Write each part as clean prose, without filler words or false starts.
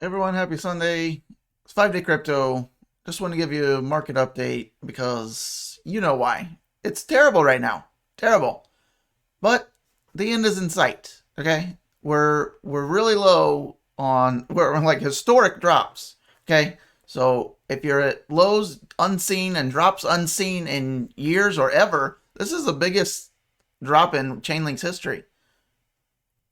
Everyone, happy Sunday. It's 5-day crypto. Just want to give you a market update because you know why. It's terrible right now. Terrible. But the end is in sight. Okay? We're really low on we're like historic drops. Okay? So if you're at lows unseen and drops unseen in years or ever, this is the biggest drop in Chainlink's history.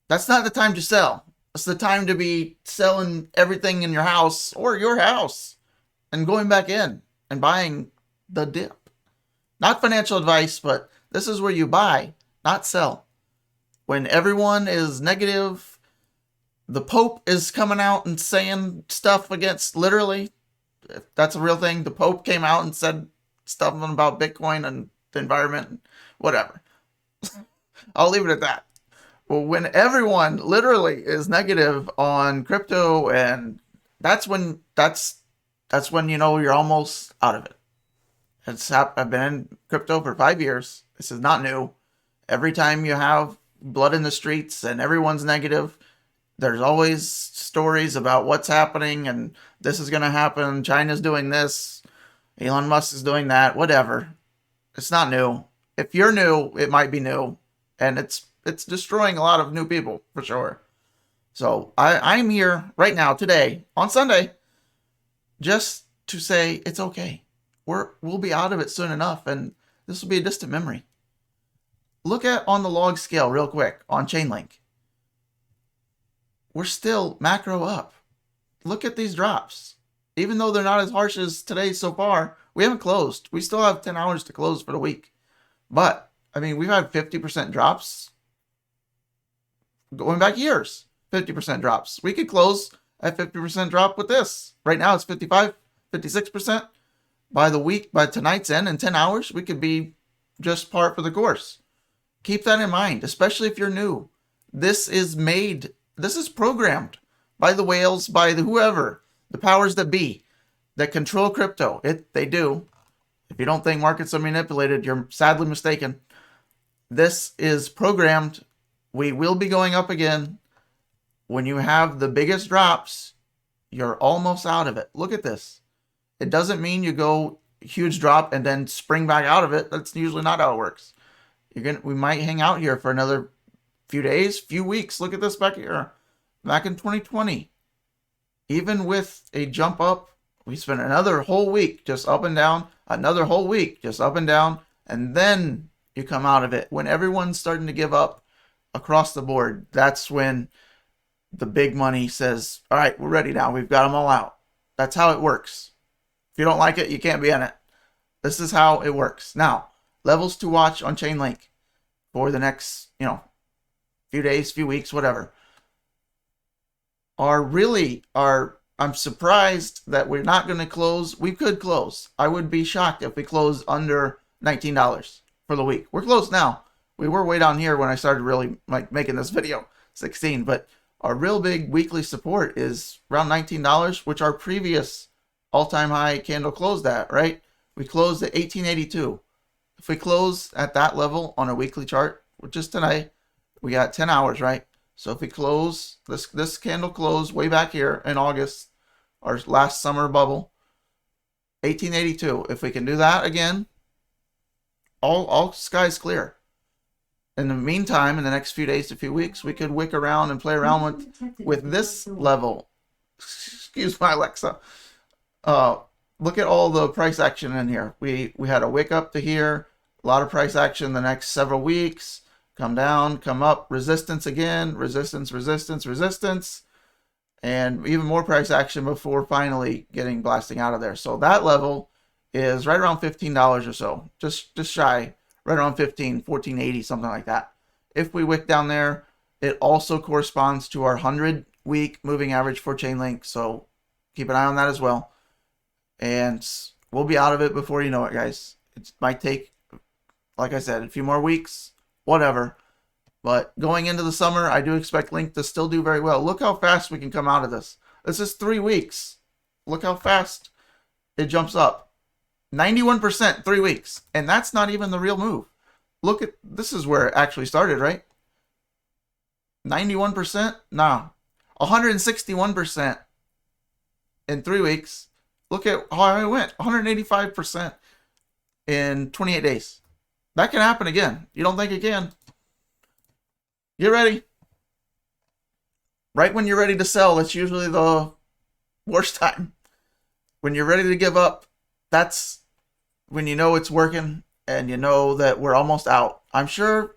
That's not the time to sell. It's the time to be selling everything in your house or your house and going back in and buying the dip. Not financial advice, but this is where you buy, not sell. When everyone is negative, the Pope is coming out and saying stuff against, literally, if that's a real thing, the Pope came out and said stuff about Bitcoin and the environment, whatever. I'll leave it at that. Well, when everyone literally is negative on crypto, and that's when you know you're almost out of it. I've been in crypto for 5 years. This is not new. Every time you have blood in the streets and everyone's negative, there's always stories about what's happening and this is going to happen. China's doing this. Elon Musk is doing that. Whatever. It's not new. If you're new, it might be new, and it's destroying a lot of new people for sure. So I'm here right now, today, on Sunday, just to say it's okay. We'll be out of it soon enough, and this will be a distant memory. Look at on the log scale real quick on Chainlink. We're still macro up. Look at these drops. Even though they're not as harsh as today so far, we haven't closed. We still have 10 hours to close for the week. But, I mean, we've had 50% drops going back years. 50% drops. We could close at 50% drop with this. Right now it's 55, 56%. By tonight's end in 10 hours, we could be just par for the course. Keep that in mind, especially if you're new. This is programmed by the whales, by the whoever, the powers that be, that control crypto. They do. If you don't think markets are manipulated, you're sadly mistaken. This is programmed. We will be going up again. When you have the biggest drops, you're almost out of it. Look at this. It doesn't mean you go huge drop and then spring back out of it. That's usually not how it works. We might hang out here for another few days, few weeks. Look at this back here. Back in 2020, even with a jump up, we spent another whole week just up and down, another whole week just up and down, and then you come out of it. When everyone's starting to give up across the board, that's when the big money says, all right, we're ready now. We've got them all out. That's how it works. If you don't like it, you can't be in it. This is how it works. Now, levels to watch on Chainlink for the next, few days, few weeks, whatever, I'm surprised that we're not going to close. We could close. I would be shocked if we close under $19 for the week. We're close now. We were way down here when I started really making this video, 16, but our real big weekly support is around $19, which our previous all-time high candle closed at, right? We closed at 1882. If we close at that level on a weekly chart, which is tonight, we got 10 hours, right? So if we close, this candle closed way back here in August, our last summer bubble, 1882. If we can do that again, all skies clear. In the meantime, in the next few days to few weeks, we could wick around and play around with this level. Excuse my Alexa. Look at all the price action in here. We had a wick up to here, a lot of price action the next several weeks. Come down, come up, resistance again, resistance, resistance, resistance, and even more price action before finally getting blasting out of there. So that level is right around $15 or so, just shy, right around 15, 14.80, something like that. If we wick down there, it also corresponds to our 100-week moving average for Chainlink, so keep an eye on that as well. And we'll be out of it before you know it, guys. It might take, like I said, a few more weeks, whatever. But going into the summer, I do expect Link to still do very well. Look how fast we can come out of this. This is 3 weeks. Look how fast it jumps up. 91% 3 weeks. And that's not even the real move. Look at, this is where it actually started, right? 91%? No. 161% in 3 weeks. Look at how I went, 185% in 28 days. That can happen again. You don't think it can? Get ready. Right when you're ready to sell, that's usually the worst time. When you're ready to give up, that's when you know it's working and you know that we're almost out. I'm sure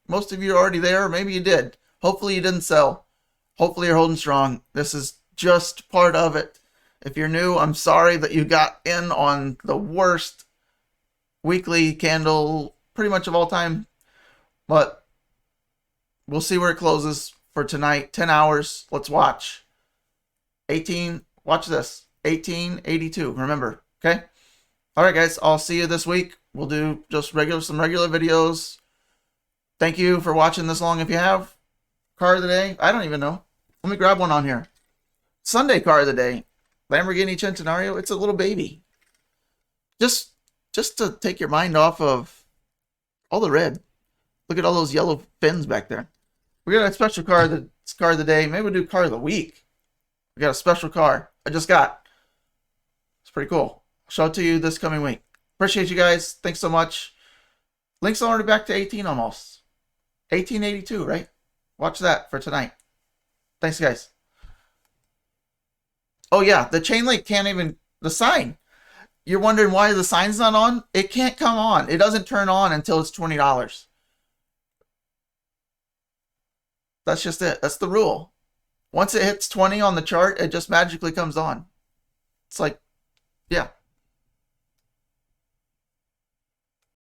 most of you are already there. Maybe you did. Hopefully you didn't sell. Hopefully you're holding strong. This is just part of it. If you're new, I'm sorry that you got in on the worst weekly candle pretty much of all time. But we'll see where it closes for tonight. 10 hours. Let's watch. Watch this. 1882. Remember. Okay? All right, guys. I'll see you this week. We'll do just some regular videos. Thank you for watching this long. If you have car of the day, I don't even know. Let me grab one on here. Sunday car of the day. Lamborghini Centenario. It's a little baby. Just to take your mind off of all the red. Look at all those yellow fins back there. We got a special car of the day. Maybe we'll do car of the week. We got a special car I just got. It's pretty cool. I'll show it to you this coming week. Appreciate you guys. Thanks so much. Link's already back to 18 almost. 1882, right? Watch that for tonight. Thanks, guys. Oh, yeah. The Chainlink can't even... The sign. You're wondering why the sign's not on? It can't come on. It doesn't turn on until it's $20. That's just it. That's the rule. Once it hits 20 on the chart, it just magically comes on. It's like, yeah.